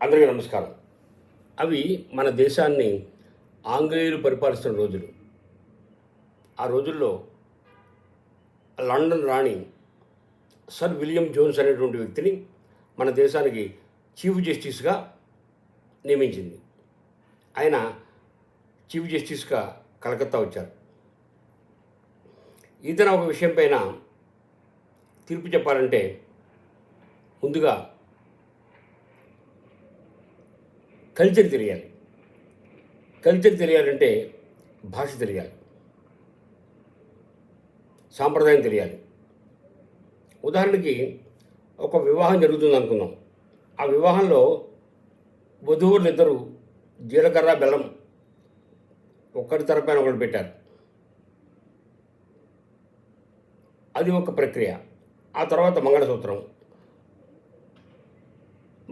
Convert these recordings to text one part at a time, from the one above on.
అందరికీ నమస్కారం. అవి మన దేశాన్ని ఆంగ్లేయులు పరిపాలిస్తున్న రోజులు. ఆ రోజుల్లో లండన్ రాణి సర్ విలియం జోన్స్ అనేటువంటి వ్యక్తిని మన దేశానికి చీఫ్ జస్టిస్గా నియమించింది. ఆయన చీఫ్ జస్టిస్గా కలకత్తా వచ్చారు. ఇతను ఒక విషయం పైన తీర్పు చెప్పాలంటే ముందుగా కల్చర్ తెలియాలి. కల్చర్ తెలియాలంటే భాష తెలియాలి, సాంప్రదాయం తెలియాలి. ఉదాహరణకి ఒక వివాహం జరుగుతుంది అనుకుందాం. ఆ వివాహంలో వధూవరులు ఇద్దరు జీలకర్ర బెల్లం ఒకటి తరపైన ఒకటి పెట్టారు. అది ఒక ప్రక్రియ. ఆ తర్వాత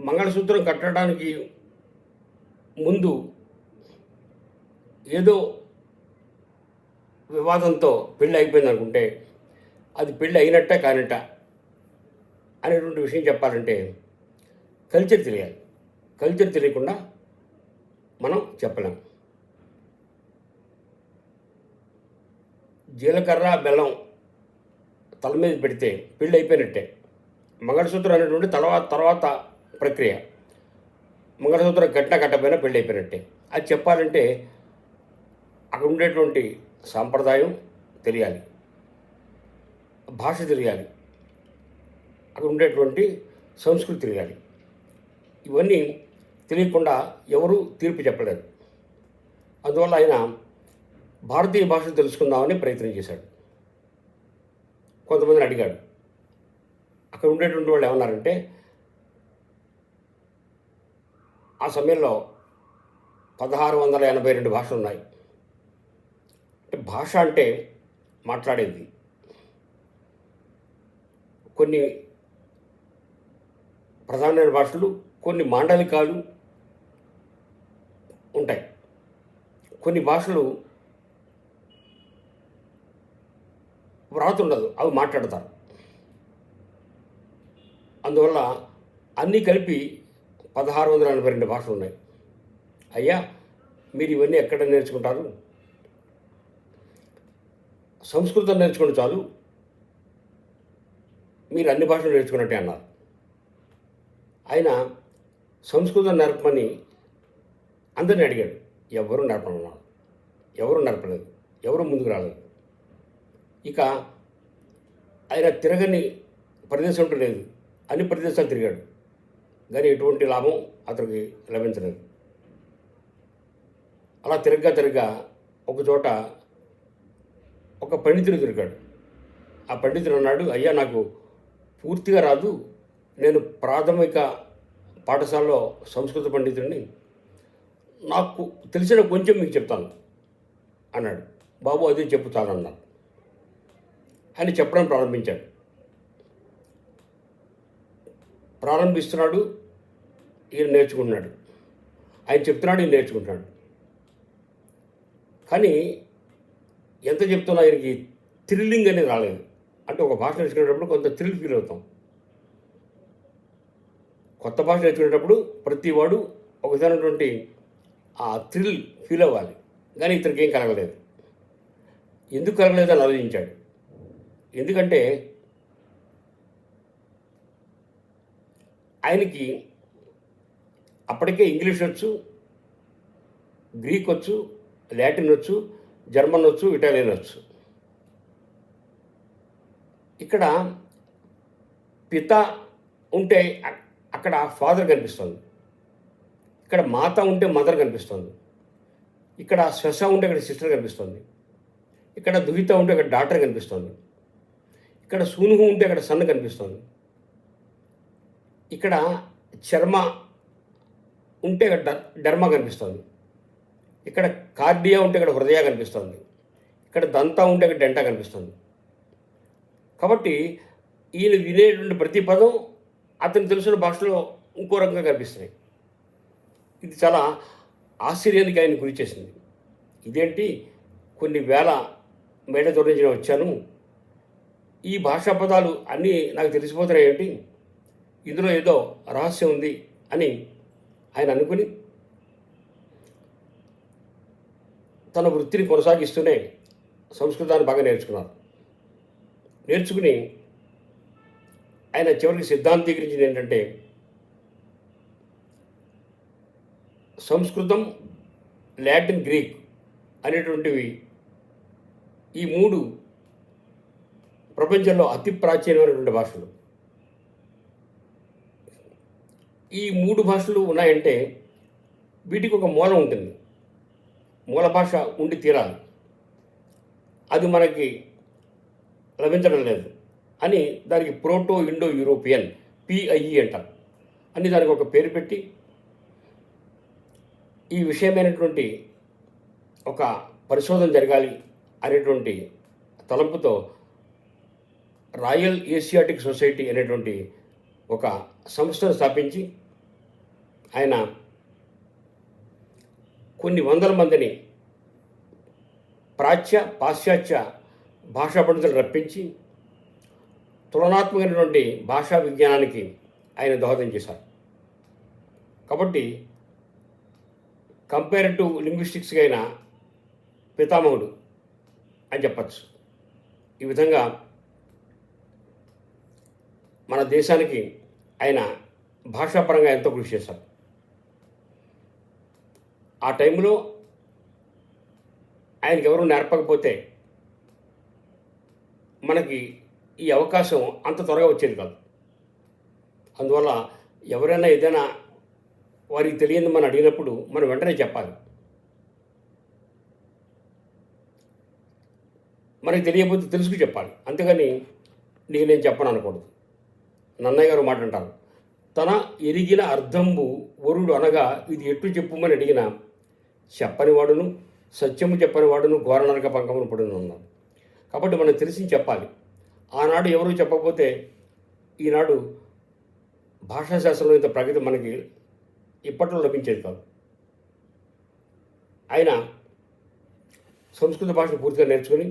మంగళసూత్రం కట్టడానికి ముందు ఏదో వివాదంతో పెళ్ళి అయిపోయింది అనుకుంటే అది పెళ్ళి అయినట్ట కానట్ట అనేటువంటి విషయం చెప్పాలంటే కల్చర్ తెలియాలి. కల్చర్ తెలియకుండా మనం చెప్పలేం. జీలకర్ర బెల్లం తల మీద పెడితే పెళ్ళి అయిపోయినట్టే. మంగళసూత్రం అనేటువంటి తర్వాత ప్రక్రియ. మంగళసూత్రం కట్టకపోయినా పెళ్ళి అయిపోయినట్టే. అది చెప్పాలంటే అక్కడ ఉండేటువంటి సాంప్రదాయం తెలియాలి, భాష తెలియాలి, అక్కడ ఉండేటువంటి సంస్కృతి తెలియాలి. ఇవన్నీ తెలియకుండా ఎవరు తీర్పు చెప్పలేరు. అందువల్ల ఆయన భారతీయ భాషను తెలుసుకుందామని ప్రయత్నం చేశాడు. కొంతమందిని అడిగాడు. అక్కడ ఉండేటువంటి వాళ్ళు ఏమన్నారంటే ఆ సమయంలో 1682 భాషలు ఉన్నాయి. అంటే భాష అంటే మాట్లాడేది. కొన్ని ప్రధానమైన భాషలు, కొన్ని మాండలికాలు ఉంటాయి. కొన్ని భాషలు వ్రాత ఉండదు, అవి మాట్లాడతారు. అందువల్ల అన్నీ కలిపి 1682 భాషలు ఉన్నాయి. అయ్యా, మీరు ఇవన్నీ ఎక్కడ నేర్చుకుంటారు? సంస్కృతం నేర్చుకుంటే చాలు, మీరు అన్ని భాషలు నేర్చుకున్నట్టే అన్నారు. ఆయన సంస్కృతం నేర్పమని అందరిని అడిగాడు. ఎవరు నేర్పమన్నారు. ఎవరు నేర్పలేదు, ఎవరు ముందుకు రాలేదు. ఇక ఆయన తిరగని ప్రదేశం అంటూ లేదు. అన్ని ప్రదేశాలు తిరిగాడు, కానీ ఎటువంటి లాభం అతనికి లభించలేదు. అలా తిరగ్గా ఒక చోట ఒక పండితుడు దొరికాడు. ఆ పండితుడు అన్నాడు, అయ్యా, నాకు పూర్తిగా రాదు, నేను ప్రాథమిక పాఠశాలలో సంస్కృత పండితుడిని, నాకు తెలిసిన కొంచెం మీకు చెప్తాను అన్నాడు. బాబు, అదే చెప్పు చాలన్నాడు. ఆయన చెప్పడం ప్రారంభించాడు. ప్రారంభిస్తున్నాడు, ఈయన నేర్చుకుంటున్నాడు. ఆయన చెప్తున్నాడు, ఈయన నేర్చుకుంటున్నాడు. కానీ ఎంత చెప్తున్నా ఆయనకి థ్రిల్లింగ్ అనేది రాలేదు. అంటే ఒక భాష నేర్చుకునేటప్పుడు కొంత థ్రిల్ ఫీల్ అవుతాం. కొత్త భాష నేర్చుకునేటప్పుడు ప్రతి వాడు ఒక విధమైనటువంటి ఆ థ్రిల్ ఫీల్ అవ్వాలి. కానీ ఇతనికి ఏం కలగలేదు. ఎందుకు కలగలేదు అని ఆలోచించాడు. ఎందుకంటే ఆయనకి అప్పటికే ఇంగ్లీష్ వచ్చు, గ్రీక్ వచ్చు, లాటిన్ వచ్చు, జర్మన్ వచ్చు, ఇటాలియన్ వచ్చు. ఇక్కడ పిత ఉంటే అక్కడ ఫాదర్ కనిపిస్తుంది, ఇక్కడ మాత ఉంటే మదర్ కనిపిస్తుంది, ఇక్కడ శ్వశ ఉంటే ఇక్కడ సిస్టర్ కనిపిస్తుంది, ఇక్కడ దుహిత ఉంటే ఇక్కడ డాక్టర్ కనిపిస్తుంది, ఇక్కడ సూనుహు ఉంటే అక్కడ సన్ కనిపిస్తుంది, ఇక్కడ చర్మ ఉంటే ఇక్కడ డర్మ కనిపిస్తుంది, ఇక్కడ కార్డియా ఉంటే ఇక్కడ హృదయ కనిపిస్తుంది, ఇక్కడ దంతా ఉంటే ఇక్కడ డెంటా కనిపిస్తుంది. కాబట్టి ఈయన వినేటువంటి ప్రతి పదం అతను తెలిసిన భాషలో ఇంకో రకంగా కనిపిస్తున్నాయి. ఇది చాలా ఆశ్చర్యానికి ఆయన గురి చేసింది. ఇదేంటి, కొన్ని వేల మేడ దూరం నుంచి వచ్చాను, ఈ భాషా పదాలు అన్నీ నాకు తెలిసిపోతున్నాయి ఏంటి, ఇందులో ఏదో రహస్యం ఉంది అని ఆయన అనుకుని తన వృత్తిని కొనసాగిస్తూనే సంస్కృతాన్ని బాగా నేర్చుకుని ఆయన చివరికి సిద్ధాంతీకరించింది ఏంటంటే సంస్కృతం, లాటిన్, గ్రీక్ అనేటువంటివి ఈ మూడు ప్రపంచంలో అతి ప్రాచీనమైనటువంటి భాషలు. ఈ మూడు భాషలు ఉన్నాయంటే వీటికి ఒక మూలం ఉంటుంది, మూల భాష ఉండి తీరాలి. అది మనకి లభించడం లేదు అని దానికి ప్రోటో ఇండో యూరోపియన్ పిఐఈ అంటారు అని దానికి ఒక పేరు పెట్టి ఈ విషయమైనటువంటి ఒక పరిశోధన జరగాలి అనేటువంటి తలంపుతో రాయల్ ఏషియాటిక్ సొసైటీ అనేటువంటి ఒక సంస్థను స్థాపించి ఆయన కొన్ని వందల మందిని పాశ్చాత్య భాషా పండితులు రప్పించి తులనాత్మకమైనటువంటి భాషా విజ్ఞానానికి ఆయన దోహదం చేశారు. కాబట్టి కంపారిటివ్ లింగ్విస్టిక్స్కి అయిన పితామహుడు అని చెప్పచ్చు. ఈ విధంగా మన దేశానికి ఆయన భాషాపరంగా ఎంతో కృషి చేశారు. ఆ టైంలో ఆయనకి ఎవరు నేర్పకపోతే మనకి ఈ అవకాశం అంత త్వరగా వచ్చేది కాదు. అందువల్ల ఎవరైనా ఏదైనా వారికి తెలియదు మనం అడిగినప్పుడు మనం వెంటనే చెప్పాలి. మనకి తెలియకపోతే తెలుసుకు చెప్పాలి, అంతేగాని నీకు నేను చెప్పను అనకూడదు. నన్నయ్య గారు మాట అంటారు, తన ఎరిగిన అర్థంబు వరుడు అనగా ఇది ఎట్లు చెప్పుమని అడిగిన చెప్పనివాడును సత్యము చెప్పనివాడును ఘోర నరక పంకమును పడును అన్నారు. కాబట్టి మనం తెలిసి చెప్పాలి. ఆనాడు ఎవరు చెప్పకపోతే ఈనాడు భాషాశాస్త్రంలో ఇంత ప్రగతి మనకి ఇప్పట్లో లభించేది కాదు. ఆయన సంస్కృత భాషను పూర్తిగా నేర్చుకుని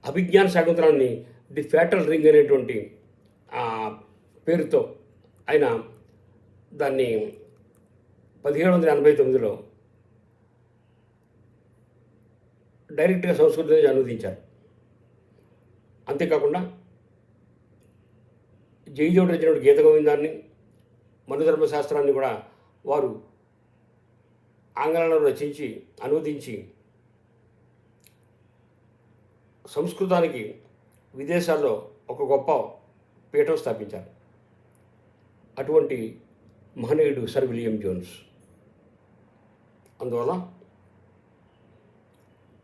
అభిజ్ఞాన శాకుంతలాన్ని ది ఫ్యాటల్ రింగ్ అనేటువంటి పేరుతో ఆయన దాన్ని 1789లో డైరెక్ట్గా సంస్కృతం నుంచి అనువదించారు. అంతేకాకుండా జయజోడు రచన గీత గోవిందాన్ని, మనుధర్మశాస్త్రాన్ని కూడా వారు ఆంగ్లంలో రచించి అనువదించి సంస్కృతానికి విదేశాల్లో ఒక గొప్ప పీఠం స్థాపించారు. అటువంటి మహనీయుడు సర్ విలియం జోన్స్. అందువల్ల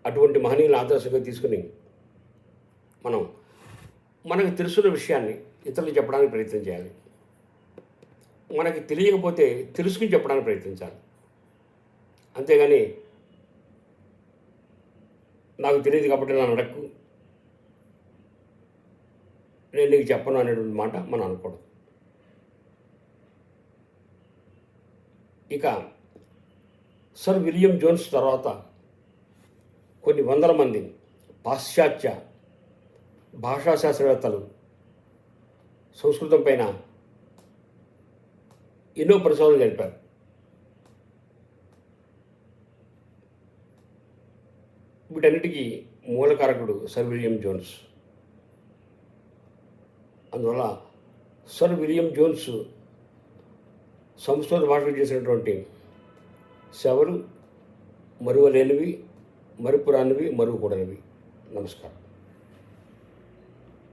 అటువంటి మహనీయులను ఆదర్శంగా తీసుకుని మనకు తెలుసున్న విషయాన్ని ఇతరులకు చెప్పడానికి ప్రయత్నం చేయాలి. మనకి తెలియకపోతే తెలుసుకుని చెప్పడానికి ప్రయత్నించాలి. అంతేగాని నాకు తెలియదు కాబట్టి నన్ను అడక్కు, నేను నీకు చెప్పను అనేటువంటి మాట మనం అనకూడదు. ఇక సర్ విలియం జోన్స్ తర్వాత కొన్ని వందల మంది పాశ్చాత్య భాషాశాస్త్రవేత్తలు సంస్కృతం పైన ఎన్నో పరిశోధనలు జరిపారు. వీటన్నిటికీ మూలకారకుడు సర్ విలియం జోన్స్. అందువల్ల సర్ విలియం జోన్స్ సంస్కృత భాషలో చేసినటువంటి సేవలు మరువలేనివి, మరుపురానివి, మరువకూడనివి. నమస్కారం.